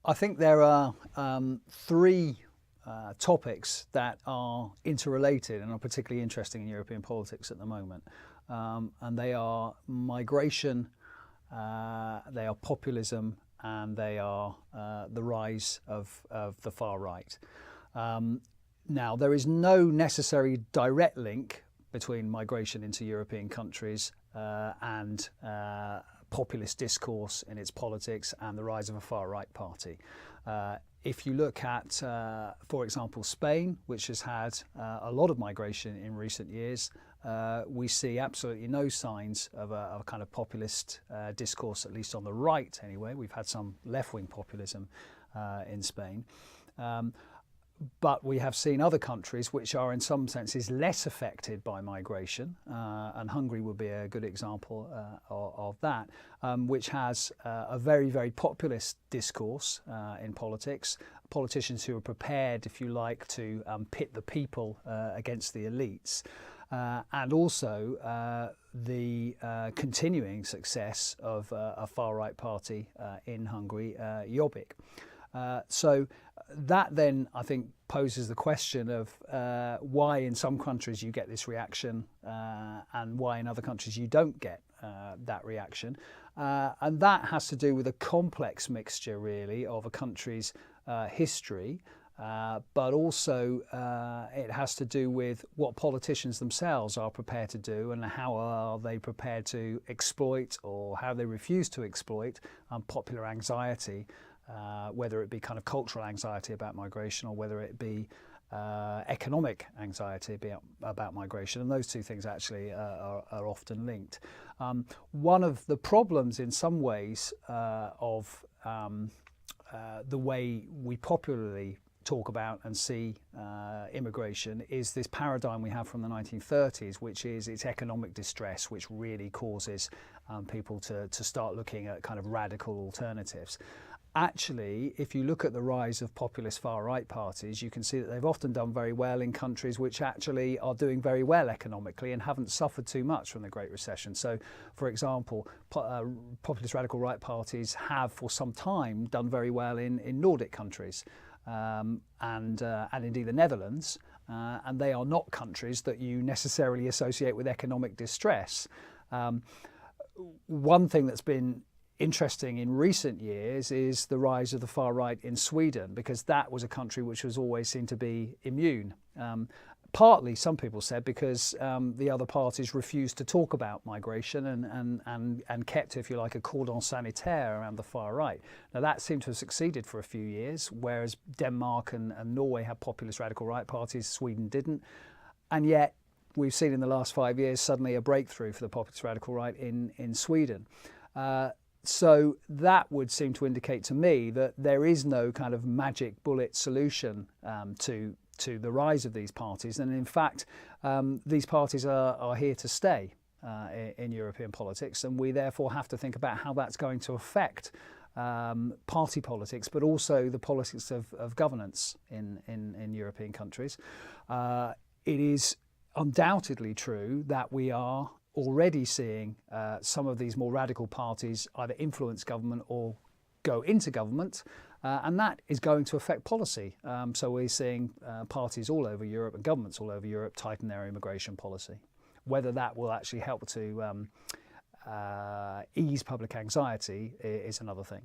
I think there are three topics that are interrelated and are particularly interesting in European politics at the moment. And they are migration, they are populism, and they are the rise of the far right. Now, there is no necessary direct link between migration into European countries and populist discourse in its politics and the rise of a far-right party. If you look at, for example, Spain, which has had a lot of migration in recent years, we see absolutely no signs of a kind of populist discourse, at least on the right anyway. We've had some left-wing populism in Spain. But we have seen other countries which are in some senses less affected by migration, and Hungary would be a good example of that, which has a very, very populist discourse in politics, politicians who are prepared, if you like, to pit the people against the elites, and also the continuing success of a far-right party in Hungary, Jobbik. So that then, I think, poses the question of why in some countries you get this reaction and why in other countries you don't get that reaction. And that has to do with a complex mixture, really, of a country's history, but also it has to do with what politicians themselves are prepared to do and how are they prepared to exploit or how they refuse to exploit popular anxiety. Whether it be kind of cultural anxiety about migration or whether it be economic anxiety about migration, and those two things actually are often linked. One of the problems in some ways of the way we popularly talk about and see immigration is this paradigm we have from the 1930s, which is it's economic distress which really causes people to start looking at kind of radical alternatives. Actually, if you look at the rise of populist far-right parties, you can see that they've often done very well in countries which actually are doing very well economically and haven't suffered too much from the Great Recession. So, for example, populist radical right parties have for some time done very well in Nordic countries and indeed the Netherlands, and they are not countries that you necessarily associate with economic distress. One thing that's been interesting in recent years is the rise of the far right in Sweden, because that was a country which was always seen to be immune. Partly, some people said, because the other parties refused to talk about migration and kept, if you like, a cordon sanitaire around the far right. Now that seemed to have succeeded for a few years, whereas Denmark and Norway had populist radical right parties, Sweden didn't. And yet we've seen in the last 5 years suddenly a breakthrough for the populist radical right in Sweden. So that would seem to indicate to me that there is no kind of magic bullet solution to the rise of these parties. And in fact, these parties are here to stay in European politics. And we therefore have to think about how that's going to affect party politics, but also the politics of governance in European countries. It is undoubtedly true that we are already seeing some of these more radical parties either influence government or go into government, and that is going to affect policy. So we're seeing parties all over Europe and governments all over Europe tighten their immigration policy. Whether that will actually help to ease public anxiety is another thing.